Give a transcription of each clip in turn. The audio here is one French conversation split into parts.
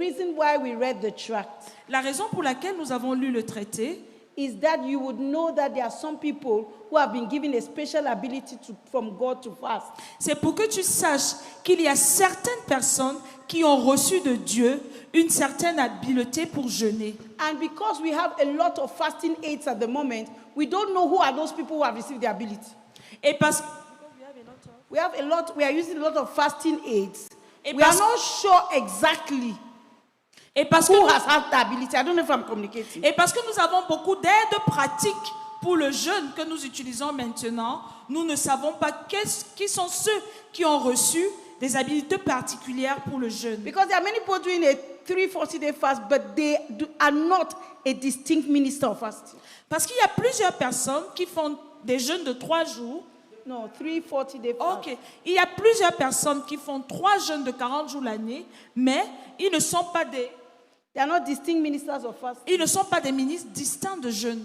reason why we read the tract La raison pour laquelle nous avons lu le traité, is that you would know that there are some people who have been given a special ability from God to fast. c'est pour que tu saches qu'il y a certaines personnes qui ont reçu de Dieu une certaine habileté pour jeûner. And because we have a lot of fasting aids at the moment, we don't know who are those people who have received the ability. Et parce We are using a lot of fasting aids. Et We are parce- not sure exactly Et parce, que who nous, has had the ability. I don't know if I'm communicating. et parce que nous avons beaucoup d'aides pratiques pour le jeûne que nous utilisons maintenant, nous ne savons pas qui sont ceux qui ont reçu des habiletés particulières pour le jeûne. Because there are many people doing a 340-day fast, but they are not a distinct minister of fasting. Parce qu'il y a plusieurs personnes qui font des jeûnes de 3 jours. No, 340-day fast. Ok. Il y a plusieurs personnes qui font 3 jeûnes de 40 jours l'année, mais ils ne sont pas des ministers of fasting. Ils ne sont pas des ministres distincts de jeûne.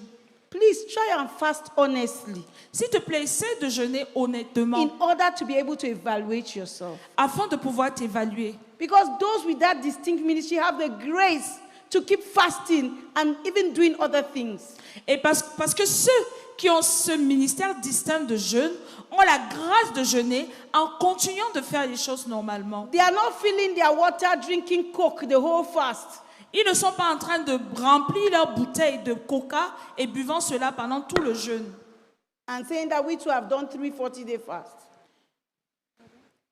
Please try and fast honestly S'il te plaît, essaie de jeûner honnêtement in order to be able to evaluate yourself. afin de pouvoir t'évaluer. Because those with that distinct ministry have the grace to keep fasting and even doing other things. Et parce que ceux qui ont ce ministère distinct de jeûne ont la grâce de jeûner en continuant de faire les choses normalement. They are not filling their water, drinking Coke the whole fast. Ils ne sont pas en train de remplir leur bouteille de coca et buvant cela pendant tout le jeûne. And saying that we too have done 340-day fast.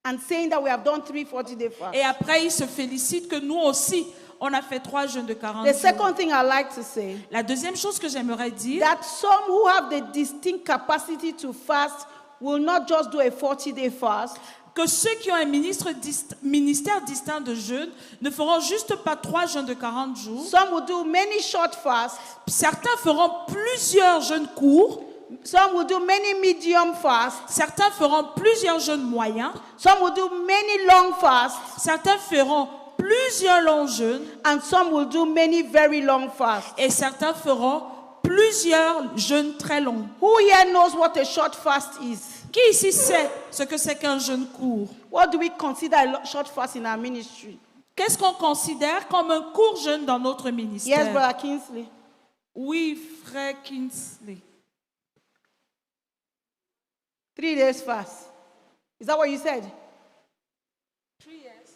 And saying that we have done 340-day fast. Et après, ils se félicitent que nous aussi, on a fait 3 jeûnes de 40 The jours. second thing I like to say, La deuxième chose que j'aimerais dire, that some who have the distinct capacity to fast will not just do a 40-day fast, que ceux qui ont un ministère distinct de jeûne ne feront juste pas 3 jeûnes de 40 jours. some will do many short fasts, Certains feront plusieurs jeûnes courts. some will do many medium fasts, Certains feront plusieurs jeûnes moyens. some will do many long fasts, Certains feront plusieurs longs jeûnes. and some will do many very long fasts. Et certains feront plusieurs jeûnes très longs. Who here knows what a short fast is? Qui ici sait ce que c'est qu'un jeûne court? What do we consider a short fast in our ministry? Qu'est-ce qu'on considère comme un court jeûne dans notre Yes, ministère? Brother Kingsley. Oui, frère Kingsley. 3 days fast. Is that what you said? 3 years.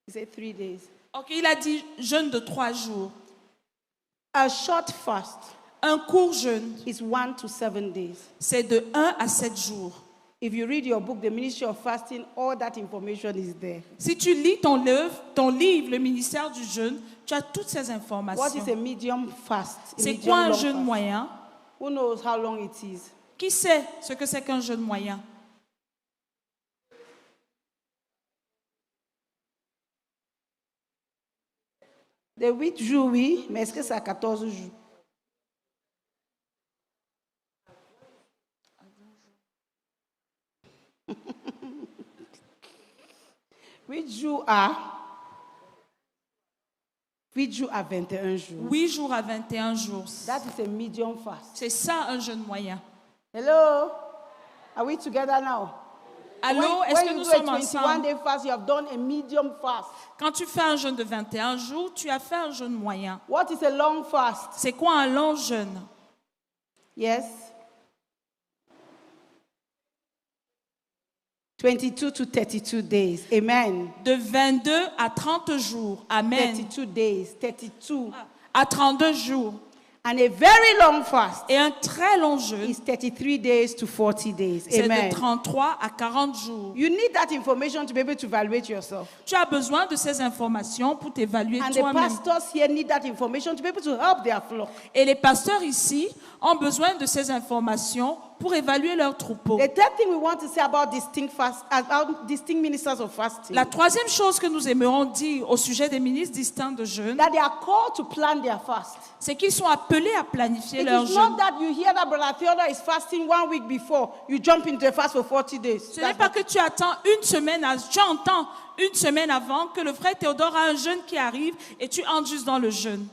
You said 3 days. Ok, il a dit jeûne de 3 jours. A short fast Un court jeûne, is 1 to 7 days. c'est de 1 à 7 jours. If you read your book, The Ministry of Fasting, all that information is there. Si tu lis ton livre, Le ministère du jeûne, tu as toutes ces What informations. is a medium fast? A C'est medium quoi un long jeûne fast? moyen? Who knows how long it is? Qui sait ce que c'est qu'un jeûne moyen? De 8 jours, oui, mais est-ce que c'est à 14 jours? Huit jours à 21 jours. 8 jours à 21 jours. That is a medium fast. C'est ça un jeûne moyen. Hello? Are we together now? Allô, est-ce que When nous you do a sommes ensemble? 21-day fast, you have done a medium fast. Quand tu fais un jeûne de 21 jours, tu as fait un jeûne moyen. What is a long fast? C'est quoi un long jeûne? Yes. 22 to 32 days. Amen. De 22 à 30 jours. Amen. 32 days. 32. À 32 jours. And a very long fast Et un très long jeûne, is 33 days to 40 days. c'est Amen. de 33 à 40 jours. You need that information to be able to evaluate yourself. Tu as besoin de ces informations pour t'évaluer And the toi-même. pastors here need that information to be able to help their flock. Et les pasteurs ici ont besoin de ces informations pour évaluer leur troupeau. The third thing we want to say about distinct ministers of fasting, La troisième chose que nous aimerons dire au sujet des ministres distincts de jeûne, that they are called to plan their fast. c'est qu'ils sont appelés à planifier It leur is jeûne. not that you hear that Brother Theodore is fasting 1 week before, you jump into a fast for 40 days. Ce n'est pas que tu attends tu entends une semaine avant que le frère Théodore a un jeûne qui arrive et tu entres juste dans le jeûne.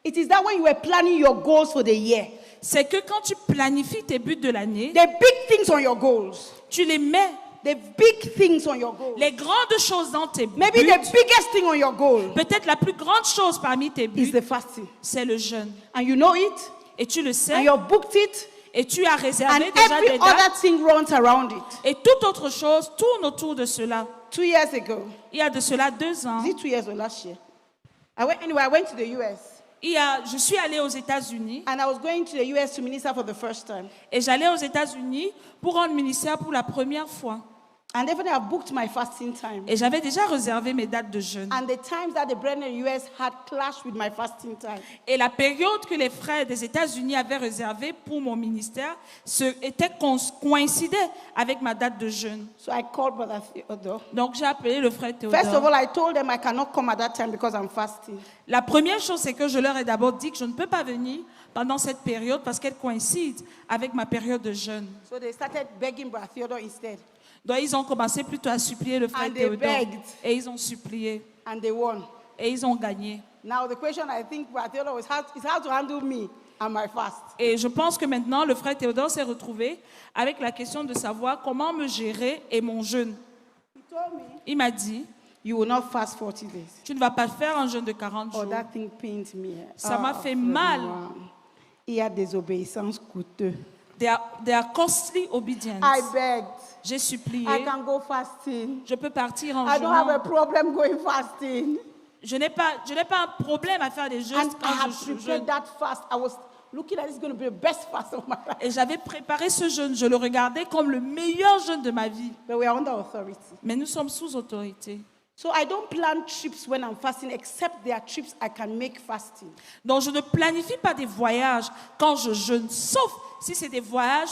It is that when you were planning your goals for the year, C'est que quand tu planifies tes buts de l'année, the big things on your goals, tu les mets the big things on your goal. Les grandes choses dans tes buts, Maybe the biggest thing on your goal peut-être la plus grande chose parmi tes is buts, the fasting. c'est le jeûne. And you know it, Et tu le and sais, you've booked it, et tu as and réservé déjà every des dates, other thing runs around it. et toute autre chose tourne autour de cela. 2 years ago, Il y a de cela 2 ans, is it 2 years or last year? I went to the US, je suis allée aux États-Unis and I was going to the US to minister for the first time. et j'allais aux États-Unis pour rendre ministère pour la première fois. And definitely I booked my fasting time. Et j'avais déjà réservé mes dates de jeûne. And the times that the brethren in the US had clashed with my fasting time. Et la période que les frères des États-Unis avaient réservée pour mon ministère coïncidait avec ma date de jeûne. So I called Brother Theodore. Donc j'ai appelé le frère First of Théodore. all, I told them I cannot come at that time because I'm fasting. La première chose, c'est que je leur ai d'abord dit que je ne peux pas venir pendant cette période parce qu'elle coïncide avec ma période de jeûne. So they started begging Brother Theodore instead. Donc ils ont commencé plutôt à supplier le frère And they Théodore. begged. Et ils ont supplié. And they won. Et ils ont gagné. Now the question I think Brother Theodore is how to handle me and my fast. Et je pense que maintenant, le frère Théodore s'est retrouvé avec la question de savoir comment me gérer et mon jeûne. He told me, Il m'a dit, you will not fast 40 days. tu ne vas pas faire un jeûne de 40 Oh, jours. that thing pains me. Ça m'a fait from mal. now. Il y a désobéissance coûteuse. They are costly obedience. I begged. J'ai supplié. I can go fasting. Je peux partir en I don't have a jeûnant. problem going fasting. Je n'ai pas un problème à faire des jeûnes And I quand have je prepared jeûne. that fast. I was looking at it's going to be the best fast of my life. Et j'avais préparé ce jeûne. Je le regardais comme le meilleur jeûne de ma vie. But we are under authority. Mais nous sommes sous autorité. So I don't plan trips when I'm fasting, except there are trips I can make fasting. Donc je ne planifie pas des voyages quand je jeûne, sauf si c'est des voyages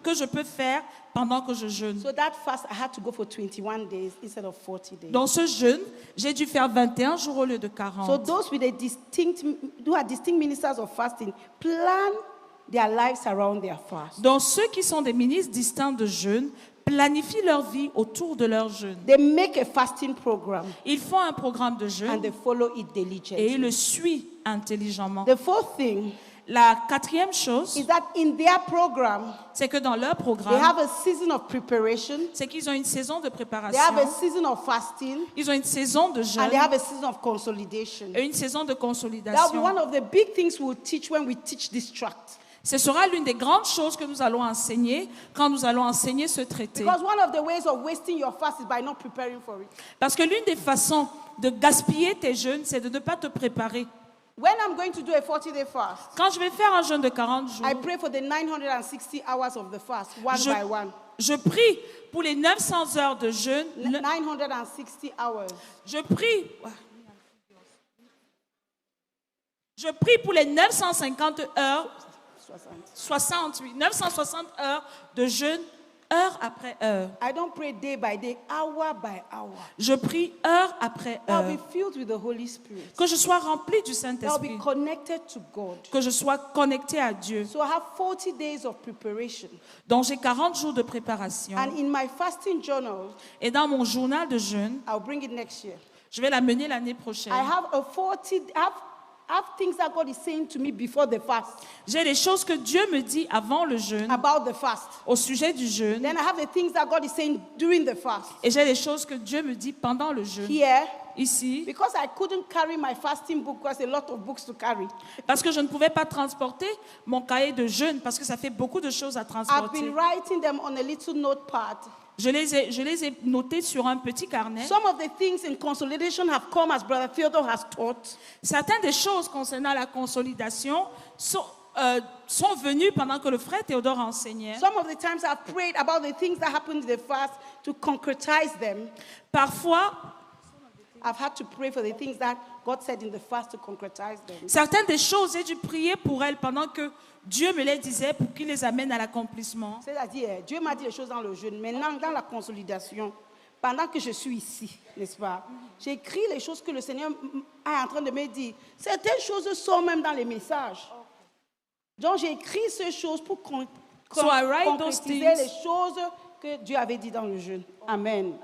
que je peux faire pendant que je jeûne. So that fast, I had to go for 21 days instead of 40 days. Dans ce jeûne, j'ai dû faire 21 jours au lieu de 40. So those with who are distinct ministers of fasting, plan their lives around their fast. Donc ceux qui sont des ministres distincts de jeûne planifient leur vie autour de leur jeûne. They make a fasting program Ils font un programme de and jeûne they follow it et ils diligently. le suivent intelligemment. The fourth thing La quatrième chose, is that in their program, c'est que dans leur they programme, have a season of preparation, c'est qu'ils ont une saison de they préparation, have a season of fasting, ils ont une saison de jeûne and they have a season of consolidation. et une saison de That will be consolidation. one of the big things we'll teach when we teach this tract. Ce sera l'une des grandes choses que nous allons enseigner quand nous allons enseigner ce traité. Because one of the ways of wasting your fast is by not preparing for it. Parce que l'une des façons de gaspiller tes jeûnes, c'est de ne pas te préparer. When I'm going to do a 40-day fast, Quand je vais faire un jeûne de 40 jours, I pray for the 960 hours of the fast, one Je- by one. je prie pour les 900 heures de jeûne. 960 hours. Je prie pour les 950 heures, 960 heures de jeûne, heure après heure. I don't pray day by day, hour by hour. Je prie heure après I'll heure. be filled with the Holy Spirit. Que je sois rempli du I'll Saint-Esprit. be connected to God. Que je sois connecté à Dieu. So I have 40 days of preparation. Donc j'ai 40 jours de préparation. And in my fasting journal, Et dans mon journal de jeûne, I'll bring it next year. je vais l'amener l'année prochaine. I have I have things that God is saying to me before the fast, J'ai les choses que Dieu me dit avant le jeûne, about the fast. au sujet du jeûne. Then I have the things that God is saying during the fast. Et j'ai les choses que Dieu me dit pendant le jeûne. Here, Ici, because I couldn't carry my fasting book because a lot of books to carry. parce que je ne pouvais pas transporter mon cahier de jeûne, parce que ça fait beaucoup de choses à I've transporter. been writing them on a little notepad. Je les ai notés sur un petit carnet. Some of the things in consolidation have come as Brother Theodore has taught. Certaines des choses concernant la consolidation sont venues pendant que le frère Théodore enseignait. Some of the times I've prayed about the things that happened in the fast to concretize them. Parfois, I've had to pray for the things that God said in the fast to concretize them. certaines des choses, j'ai dû prier pour elles pendant que Dieu me les disait pour qu'il les amène à l'accomplississement. C'est-à-dire, Dieu m'a dit les choses dans le jeûne. Maintenant, dans la consolidation, pendant que je suis ici, n'est-ce pas, j'écris les choses que le Seigneur est en train de me dire. Certaines choses sont même dans les messages. Donc, j'écris ces choses pour So I write those concrétiser things. les choses que Dieu avait dit dans le jeûne. Amen.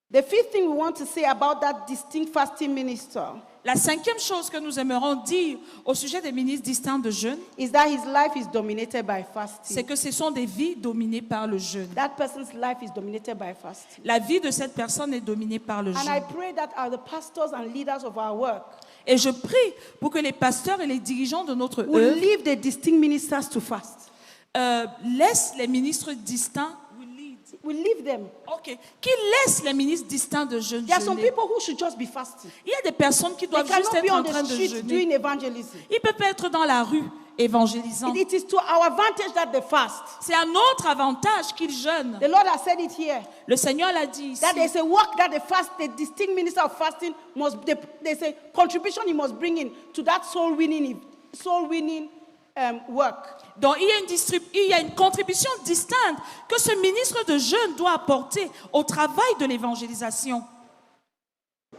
The fifth thing we want to say about that distinct fasting minister La cinquième chose que nous aimerons dire au sujet des ministres distincts de jeûne, is that his life is dominated by c'est fasting. que ce sont des vies dominées par le jeûne. That person's life is dominated by fasting. La vie de cette personne est dominée par le And I jeûne. pray that the pastors and leaders of our work Et je prie pour que les pasteurs et les dirigeants de notre will œuvre leave the distinct ministers to fast. laissent les ministres distincts. Will leave them. Ok. Qui laissent les ministres distincts de jeûne There are some jeûner. people who should just be fasting. Il y a des personnes qui They doivent juste cannot be être en on train the de street jeûner. doing evangelism. Ils peuvent être dans la rue évangélisant. It is to our advantage that they fast. C'est à notre avantage qu'ils jeûnent. The Lord has said it here. Le Seigneur l'a dit ici. That there's a work that the distinct minister of fasting there's a contribution he must bring in to that soul winning work. Donc il y a une contribution distincte que ce ministre de jeûne doit apporter au travail de l'évangélisation.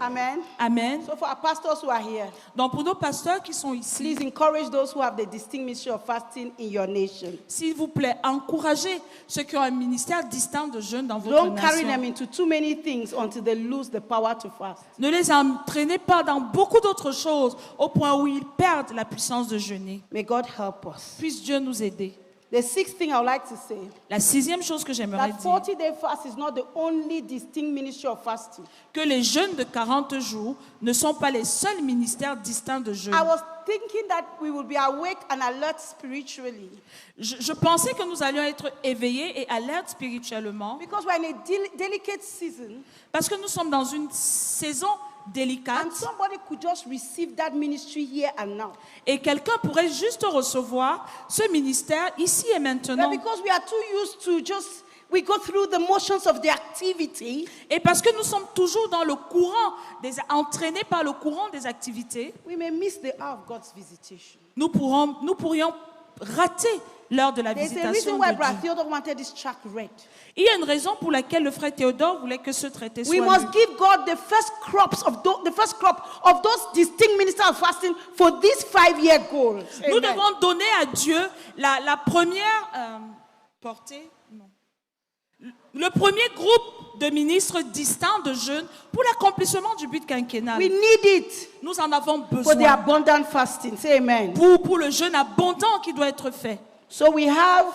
Amen. Amen. So for our pastors who are here, Donc pour nos pasteurs qui sont ici, please encourage those who have the distinct ministry of fasting in your nation. s'il vous plaît, encouragez ceux qui ont un ministère distinct de jeûne dans votre Don't carry them nation. into too many things until they lose the power to fast. Ne les entraînez pas dans beaucoup d'autres choses au point où ils perdent la puissance de jeûner. May God help us. Puisse Dieu nous aider. The sixth thing I would like to say, La sixième chose que j'aimerais that dire, 40-day fast is not the only distinct ministry of fasting. que les jeûnes de 40 jours ne sont pas les seuls ministères distincts de jeûne. I was thinking that we will be awake and alert spiritually Je pensais que nous allions être éveillés et alertes spirituellement because we're in a delicate season parce que nous sommes dans une saison délicate and somebody could just receive that ministry here and now. et quelqu'un pourrait juste recevoir ce ministère ici et But maintenant. because we are too used to we go through the motions of the activity, Et parce que nous sommes toujours dans le courant, entraînés par le courant des activités, we may miss the hour of God's visitation. nous pourrions rater l'heure de la There's a visitation reason why de Brother Dieu. Theodore wanted this track read. Il y a une raison pour laquelle le frère Théodore voulait que ce traité soit We lu. must give God the first crop of those distinct ministers of fasting for this 5-year goal. Nous Amen. devons donner à Dieu la première portée, non. Le premier groupe de ministres distincts de jeûne pour l'accomplissement du but quinquennal. We need it Nous en avons for the besoin abundant fasting. Say amen. pour le jeûne abondant qui doit être fait. So we have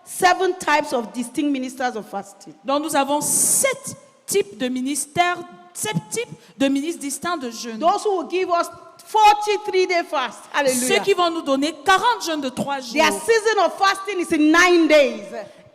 7 types of distinct ministers of fasting. Donc nous avons 7 types de ministères, 7 types de ministres distincts de jeûne. Those who will give us 43-day fast. Ceux Hallelujah. qui vont nous donner 40 jeûnes de 3 jours. Their season of fasting is in 9 days.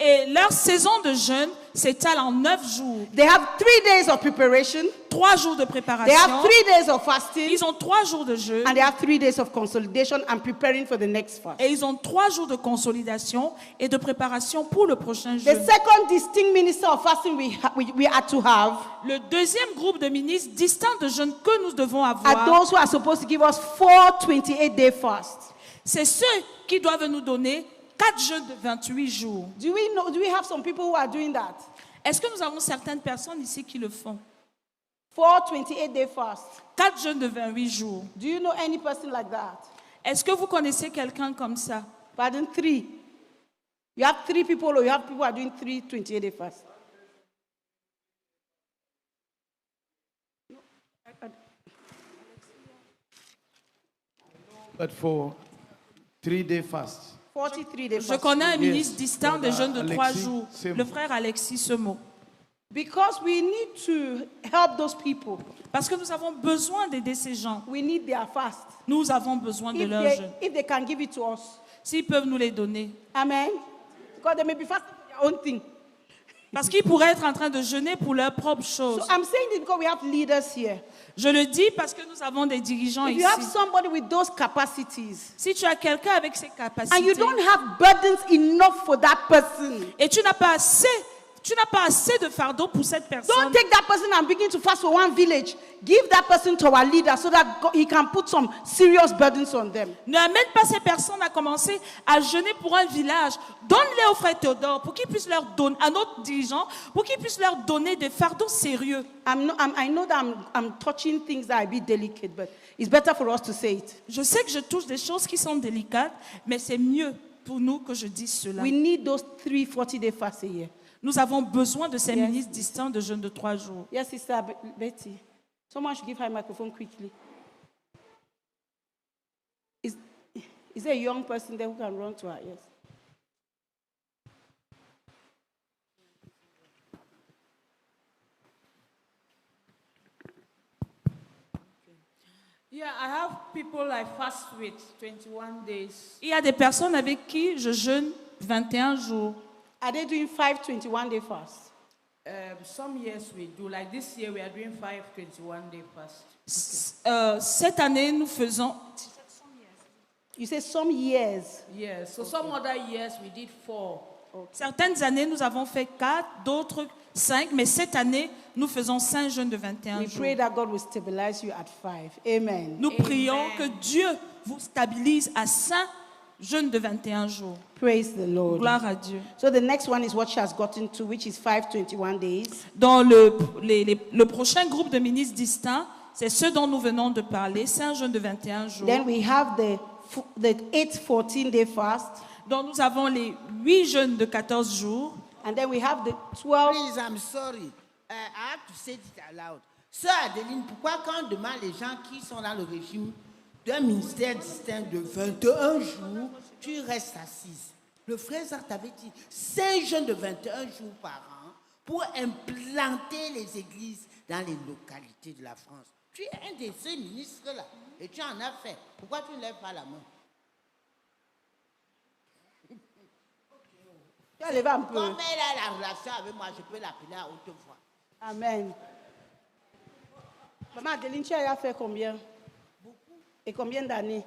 Et leur saison de jeûne s'étale en 9 jours. They have 3 days of preparation. 3 jours de They préparation. have 3 days of fasting. Ils ont 3 jours de jeûne. And they have 3 days of consolidation and preparing for the next fast. Et ils ont 3 jours de consolidation et de préparation pour le prochain The jeûne. second distinct minister of fasting we are to have Le deuxième groupe de ministres distincts de jeûne que nous devons are avoir, those who are supposed to give us 4 28-day fasts. c'est ceux qui doivent nous donner 4 jeûnes de 28 jours. Do we have some people who are doing that? Est-ce que nous avons certaines personnes ici qui le font? 4 28-day fasts. 4 jeûnes de 28 jours. Do you know any person like that? Est-ce que vous connaissez quelqu'un comme ça? Pardon, 3. You have 3 people or you have people who are doing 3 28-day fasts? But for 3-day fast, 43-day Je fasts. connais un Yes, ministre distinct de jeûne de 3 Alexis jours, Semo. le frère Alexis Semo. Because we need to help those people. Parce que nous avons besoin d'aider ces gens. We need their fast. Nous avons besoin de leur jeûne. If they can give it to us. S'ils peuvent nous les donner. Amen. Because they may be fasting for their own thing. Parce qu'ils pourraient être en train de jeûner pour leurs propres choses. So I'm saying this because we have leaders here. Je le dis parce que nous avons des dirigeants If ici. you have somebody with those capacities Si tu as quelqu'un avec ces capacités and you don't have burdens enough for that person, et tu n'as pas assez de fardeau pour cette personne, don't take that person and begin to fast for one village. Give that person to our leader so that he can put some serious burdens on them. n'amène pas ces personnes à commencer à jeûner pour un village. Donne-les au frère Théodore pour qu'il puisse leur donner, à notre dirigeant, pour qu'il puisse leur donner des fardeaux sérieux. I know that I'm touching things that are a bit delicate, but it's better for us to say it. Je sais que je touche des choses qui sont délicates, mais c'est mieux pour nous que je dise cela. We need those 3 40-day fasts a year. Nous avons besoin de ces Yes. ministres distincts de jeûne de 3 jours. Yes, Sister Betty. Someone should give her a microphone quickly. Is there a young person there who can run to her? Yes. Yeah, I have people I fast with 21 days. Il y a des personnes avec qui je jeûne 21 jours. Are they doing 5 21-day fast? Some years we do. Like this year, we are doing 5 21-day fast. Cette année, nous faisons... You say some years. Yes. So some other years we did 4. Certaines années, nous avons fait 4, d'autres 5, mais cette année, nous faisons 5 jeûnes de 21 We jours. pray that God will stabilize you at 5. Amen. Nous prions que Dieu vous stabilise à 5 jeûnes de 21 jours. Praise the Lord. Gloire à Dieu. So the next one is what she has gotten to, which is 5 21 days. Dans le prochain groupe de ministres distincts, c'est ce dont nous venons de parler, 5 jeûnes de 21 jours. Then we have the 8 14-day fast. Donc nous avons les 8 jeûnes de 14 jours. And then we have the 12. Please, I'm sorry. I have to say it aloud. Sœur Adeline, pourquoi quand on demande les gens qui sont dans le régime d'un ministère distinct de 21 jours, tu restes assise? Le frère Zart avait dit 5 jeunes de 21 jours par an pour implanter les églises dans les localités de la France. Tu es un de ces ministres-là et tu en as fait. Pourquoi tu ne lèves pas la main? Tu as levé un peu. Comme elle a la relation avec moi, je peux l'appeler à haute voix. Amen. Maman Adeline, tu as fait combien? Beaucoup. Et combien d'années?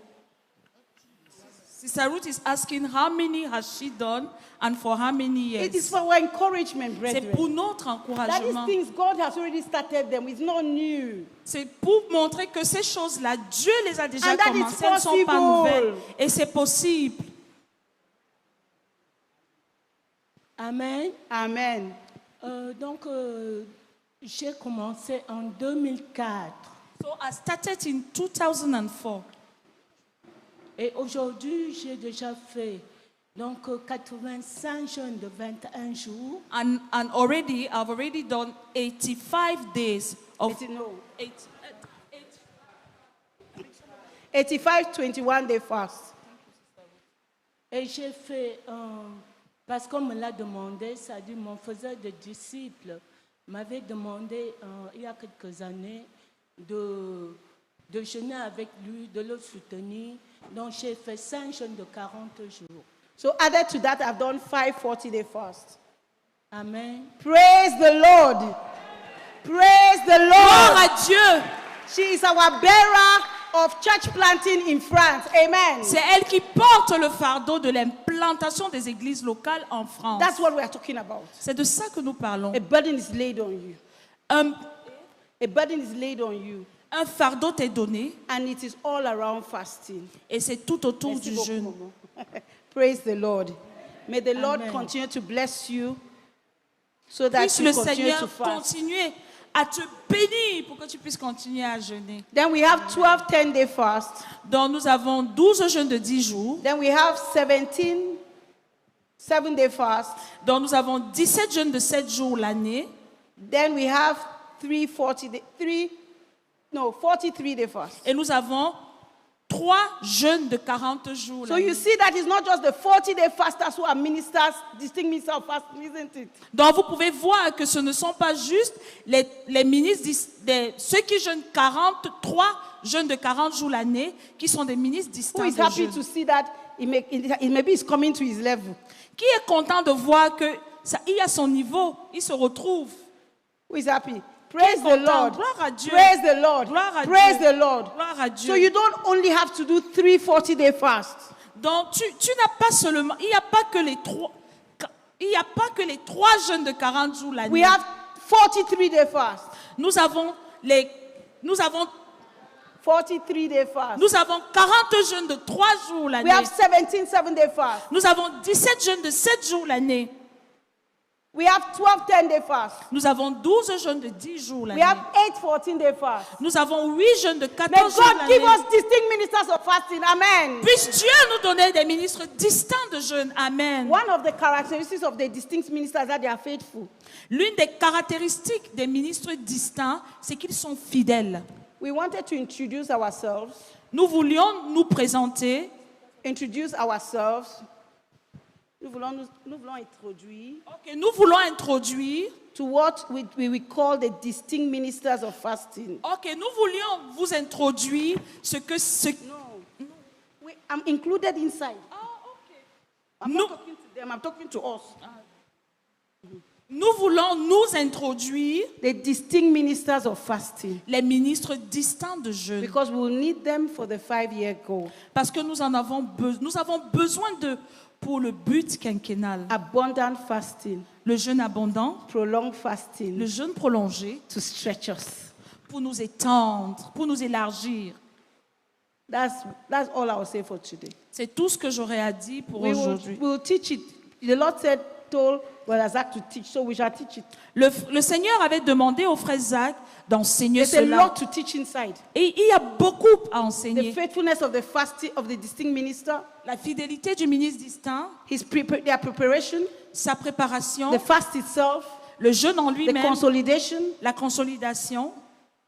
Sister Ruth is asking how many has she done and for how many years? It is for our encouragement, C'est brethren. pour notre That encouragement. is things God has already started them. It's not new. C'est pour montrer que ces choses-là, Dieu les a déjà And that is commencées, elles ne sont pas possible. nouvelles. Et c'est possible. Amen. Amen. J'ai commencé en 2004. So I started in 2004. Et aujourd'hui, j'ai déjà fait 85 jeûnes de 21 jours. And already, I've already done 85 days of... 85 21-day fast. Et j'ai fait, parce qu'on me l'a demandé, c'est-à-dire mon faiseur de disciples m'avait demandé il y a quelques années de jeûner avec lui, de le soutenir. Donc j'ai fait 5 jeûnes de 40 jours. So added to that, I've done 5 40-day fast. Amen. Praise the Lord. Praise the Gloire Lord. à Dieu! She is our bearer of church planting in France. Amen. C'est elle qui porte le fardeau de l'implantation des églises locales en France. That's what we are talking about. C'est de ça que nous parlons. A burden is laid on you. A burden is laid on you. Un fardeau t'est donné And it is all around fasting. et c'est tout autour Merci du beaucoup, jeûne. maman. Praise the Lord. May the Lord Amen. continue to bless you so that Puisse you le continue Seigneur to fast. continuer à te bénir pour que tu puisses continuer à jeûner. Then we have 12 10-day fast. Donc nous avons 12 jeûnes de 10 jours. Then we have 17 7-day fast. Donc nous avons 17 jeûnes de 7 jours l'année. Then we have 43-day fast. Et nous avons 3 jeûnes de 40 jours So l'année. you see that it's not just the 40-day fasters who are ministers, distinct ministers of fasting, isn't it? Donc vous pouvez voir que ce ne sont pas juste les ministres, ceux qui jeûnent 43 jeûnes de 40 jours l'année, qui sont des ministres Who distincts is de happy jeûne. to see that maybe it's coming to his level? Qui est content de voir que ça, il a son niveau, il se retrouve. Who is happy? Praise the content. Lord. Gloire à Dieu. Praise the Lord. Gloire à Praise Dieu. the Lord. Gloire à Dieu. So you don't only have to do 3 40-day fasts. Donc tu n'as pas seulement, il n'y a pas que les 3 jeûnes de 40 jours l'année. We have 43-day fast. Nous avons 43-day fast. Nous avons 40 jeûnes de 3 jours We l'année. have 17 7-day fast. Nous avons 17 jeûnes de 7 jours l'année. We have 12 10-day fasts. Nous avons 12 jeûnes de 10 jours We l'année. have 8 14-day fasts. Nous avons 8 jeûnes de May 14 jours God give l'année. us distinct ministers of fasting. Amen. Puisse Dieu nous donner des ministres distincts de jeûne. Amen. One of the characteristics of the distinct ministers is that they are faithful. L'une des caractéristiques des ministres distincts, c'est qu'ils sont fidèles. We wanted to introduce ourselves. Nous voulions nous présenter. Nous voulons introduire Ok, nous voulons introduire. to what we call the distinct ministers of fasting. Ok, nous voulions vous introduire ce que ce. No. I'm included inside. I'm No. not talking to them, I'm talking to us. Nous voulons nous introduire The distinct ministers of fasting. les ministres distincts de jeûne. Because we will need them for the 5-year goal. Parce que nous avons besoin de pour le but quinquennal. Abundant fasting, Le jeûne abondant, prolonged fasting le jeûne prolongé, to stretch us. pour nous étendre, pour nous élargir. That's all I will say for today. C'est tout ce que j'aurais à dire pour We aujourd'hui. will teach it. The Lord told Brother Zach to teach, so we shall teach it. Le Seigneur avait demandé au frère Zach d'enseigner There's a cela. lot to teach inside. Et il y a beaucoup à The enseigner. faithfulness of the fasting of the distinct minister, La fidélité du ministre distinct, their preparation, sa préparation, the fast itself, le jeûne en the lui-même, consolidation, la consolidation,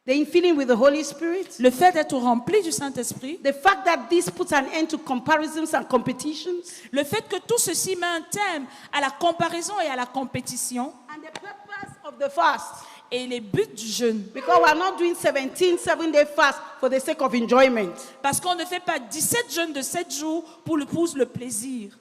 the infilling with the Holy Spirit, le fait d'être rempli du Saint-Esprit, the fact that this puts an end to comparisons and competitions, le fait que tout ceci met un terme à la comparaison et à la compétition and the purpose of the fast. et les buts du jeûne. Because we are not doing 17 7-day fast for the sake of enjoyment. Parce qu'on ne fait pas 17 jeûnes de 7 jours pour le plaisir.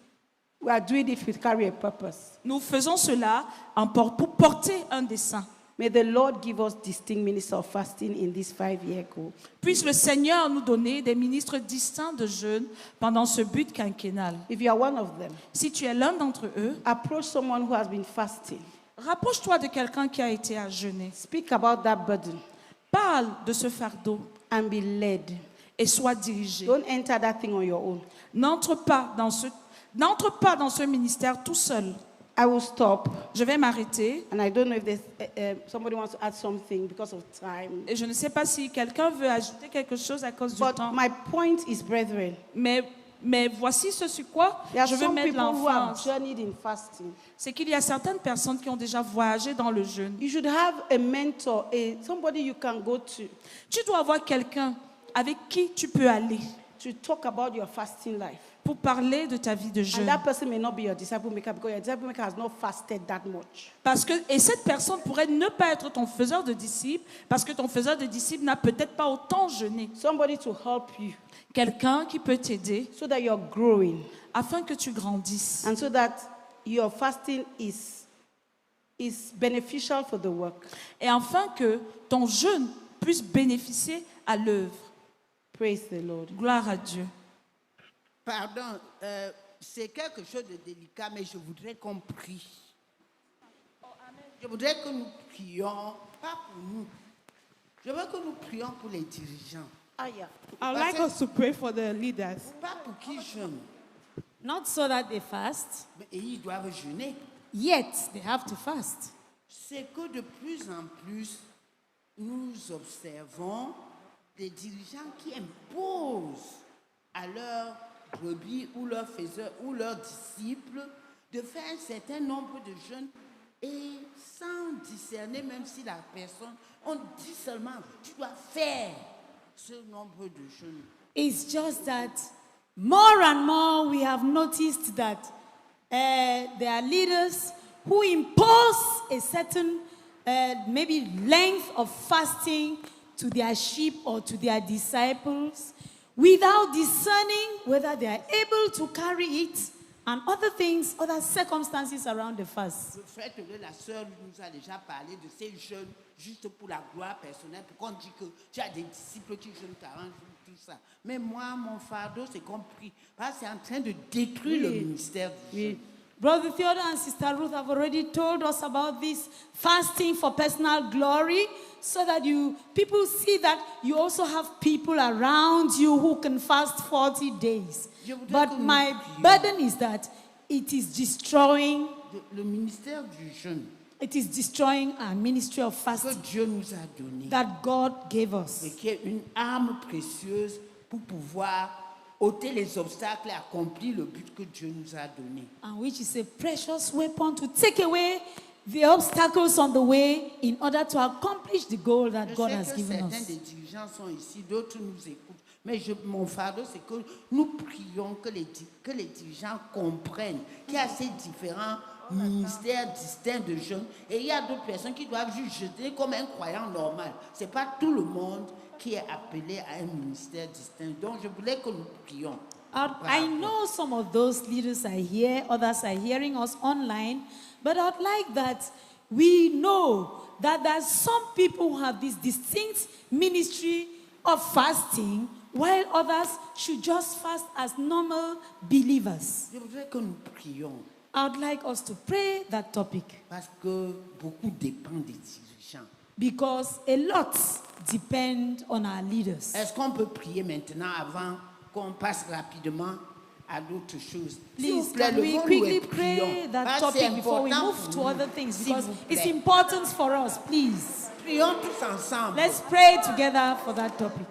We are doing it to carry a purpose. Nous faisons cela pour porter un dessein. May the Lord give us distinct ministers of fasting in this 5-year goal. Puisse le Seigneur nous donner des ministres distincts de jeûne pendant ce but quinquennal. If you are one of them, Si tu es l'un d'entre eux, approach someone who has been fasting. rapproche-toi de quelqu'un qui a été à jeûner. Speak about that burden Parle de ce fardeau and be led. et sois dirigé. Don't enter that thing on your own. N'entre pas dans ce ministère tout seul. I will stop, Je vais m'arrêter and I don't know if there's, somebody wants to add something because of time. et je ne sais pas si quelqu'un veut ajouter quelque chose à cause du But temps. my point is, brethren, Mais voici ce sur quoi there are je veux some mettre people who have l'emphase. journeyed in fasting. C'est qu'il y a certaines personnes qui ont déjà voyagé dans le jeûne. You should have a mentor, somebody you can go to Tu dois avoir quelqu'un avec qui tu peux aller to talk about your fasting life. pour parler de ta vie de And jeûne. that person may not be your disciple maker because your disciple maker has not fasted that much. Et cette personne pourrait ne pas être ton faiseur de disciples parce que ton faiseur de disciples n'a peut-être pas autant jeûné. Somebody to help you Quelqu'un qui peut t'aider so that you're growing afin que tu grandisses and so that your fasting is beneficial for the work. et afin que ton jeûne puisse bénéficier à l'œuvre. Praise the Lord. Gloire à Dieu. Pardon, c'est quelque chose de délicat, mais je voudrais qu'on prie. Je voudrais que nous prions, pas pour nous. Je veux que nous prions pour les dirigeants. Ah, yeah. I'd like us to pray for the leaders. Pas pour qu'ils jeûnent, Not so that they fast, mais ils doivent jeûner. yet they have to fast. C'est que de plus en plus, nous observons des dirigeants qui imposent à leurs brebis ou leurs faiseurs ou leurs disciples de faire un certain nombre de jeûnes et sans discerner, même si la personne, on dit seulement, tu dois faire ce nombre de jeûnes. It's just that more and more we have noticed that there are leaders who impose a certain maybe length of fasting to their sheep or to their disciples without discerning whether they are able to carry it and other things, other circumstances around the fast. Le frère de la sœur nous a déjà parlé de ces jeûnes juste pour la gloire personnelle, pour qu'on dise que tu as des disciples qui jeûnent 40 jours, tout ça. Mais moi, mon fardeau, c'est compris. Parce que c'est en train de détruire le ministère du jeûne. Brother Theodore and Sister Ruth have already told us about this fasting for personal glory so that people see that you also have people around you who can fast 40 days. But my burden is that it is destroying le ministère du jeûne It is destroying our ministry of que fasting Dieu nous a donné, that God gave us. et qui est une arme précieuse pour pouvoir ôter les obstacles et accomplir le but que Dieu nous a donné. And which is a precious weapon to take away the obstacles on the way in order to accomplish the goal that Je God sais has que given certains us. des dirigeants sont ici, d'autres nous écoutent. Mais mon fardeau, c'est que nous prions que les dirigeants comprennent qu'il y a ces différents ministères distincts de jeunes. Et il y a d'autres personnes qui doivent juste jeter comme un croyant normal. Ce n'est pas tout le monde qui est appelé à un ministère distinct. Donc je voulais que nous prions. I know some of those leaders are here, others are hearing us online, but I'd like that we know that there's some people who have this distinct ministry of fasting, while others should just fast as normal believers. Je voudrais que nous prions I'd like us to pray that topic parce que beaucoup dépendent des dirigeants. because a lot depend on our leaders. Est-ce qu'on peut prier maintenant avant qu'on passe rapidement à d'autres choses? S'il vous Please, plaît, can we levons-nous quickly et pray prions. that Parce que c'est topic before we important move pour to nous. other things? S'il Because vous it's plaît. important for us, please. Prions tous ensemble. Let's pray together for that topic.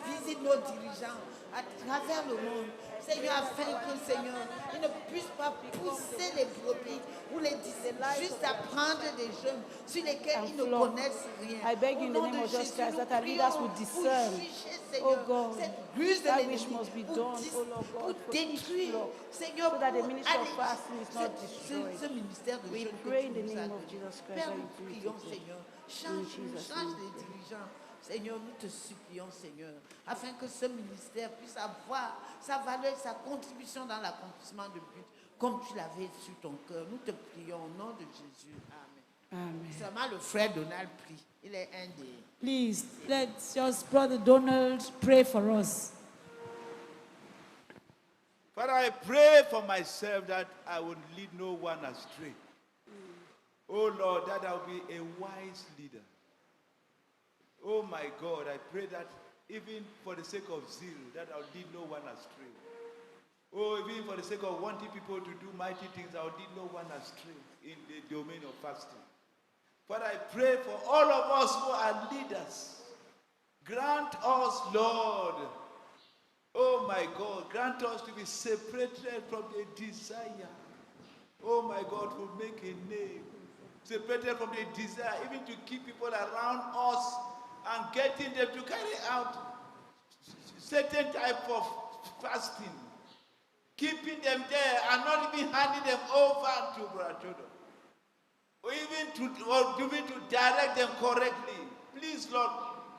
Visite nos dirigeants à travers le monde, Seigneur, afin que, Seigneur, ils ne puissent pas pousser les brebis ou les disciples juste à prendre des jeunes sur lesquels ils ne Lord, connaissent rien. I beg you in the Au nom name de of Jesus Jésus, Christ nous that our leaders prions will pour discern, juger, oh Seigneur, God, cette ruse de that l'ennemi, which must be pour done, oh Lord God, for each détruire, flock, Seigneur, so that the pour ministry of aller- fasting is not destroyed. ce ministère de We jeunes que pray tu in the nous as name of donné. Jesus Christ Père, that nous you do it, prions, Lord. Seigneur, Jesus' change name. les dirigeants. Seigneur, nous te supplions, Seigneur, afin que ce ministère puisse avoir sa valeur, sa contribution dans l'accomplissement de but, comme tu l'avais sur ton cœur. Nous te prions au nom de Jésus. Amen. Amen. Seulement le frère Donald prie. Il est un des... Please, let's just Brother Donald pray for us. Father, I pray for myself that I would lead no one astray. Oh Lord, that I will be a wise leader. Oh my God, I pray that even for the sake of zeal, that I will lead no one astray. Oh, even for the sake of wanting people to do mighty things, I will lead no one astray in the domain of fasting. Father, I pray for all of us who are leaders. Grant us, Lord, oh my God, grant us to be separated from the desire. Oh my God, to make a name. Separated from the desire, even to keep people around us and getting them to carry out certain type of fasting. Keeping them there and not even handing them over to Brother Todo. Or even to direct them correctly. Please, Lord,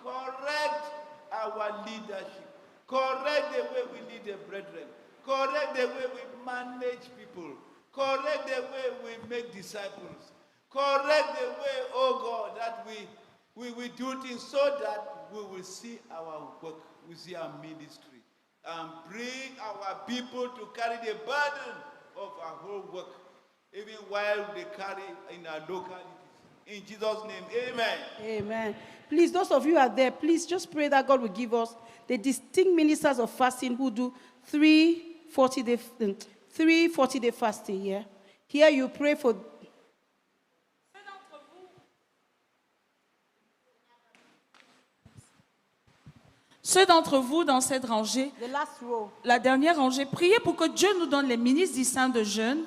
correct our leadership. Correct the way we lead the brethren. Correct the way we manage people. Correct the way we make disciples. Correct the way, oh God, that we do things so that we will see our work, we see our ministry, and bring our people to carry the burden of our whole work, even while they carry in our localities. In Jesus' name, amen. Amen. Please, those of you who are there, please just pray that God will give us the distinct ministers of fasting who do 3 40-day fasting. Yeah? Here you pray for... Ceux d'entre vous dans cette rangée, The last row, la dernière rangée, priez pour que Dieu nous donne les ministres distincts de jeûne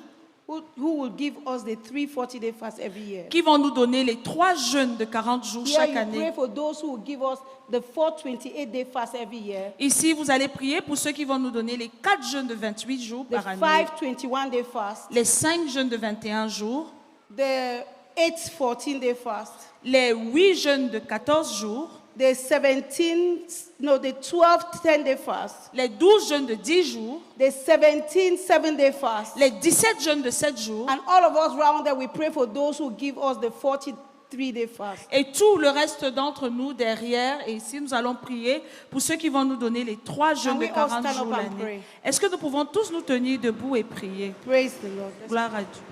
who will give us the 3 40-day fast every year. qui vont nous donner les 3 jeûnes de 40 jours Here chaque you pray année. for those who will give us the 4 28-day fast every year. Ici, vous allez prier pour ceux qui vont nous donner les 4 jeûnes de 28 jours The par année, 5 21-day fast. les 5 jeûnes de 21 jours, The 8 14-day fast. les 8 jeûnes de 14 jours, The 12 10-day fast. les 12 jeûnes de 10 jours, The 17 7-day fast. les 17 jeûnes de 7 jours, And all of us round there, we pray for those who give us the 43-day fast. et tout le reste d'entre nous derrière. Et ici, nous allons prier pour ceux qui vont nous donner les 3 jeûnes Can de we all 40 stand jours up and l'année. pray? Est-ce que nous pouvons tous nous tenir debout et prier? Praise the Lord. Gloire à Dieu.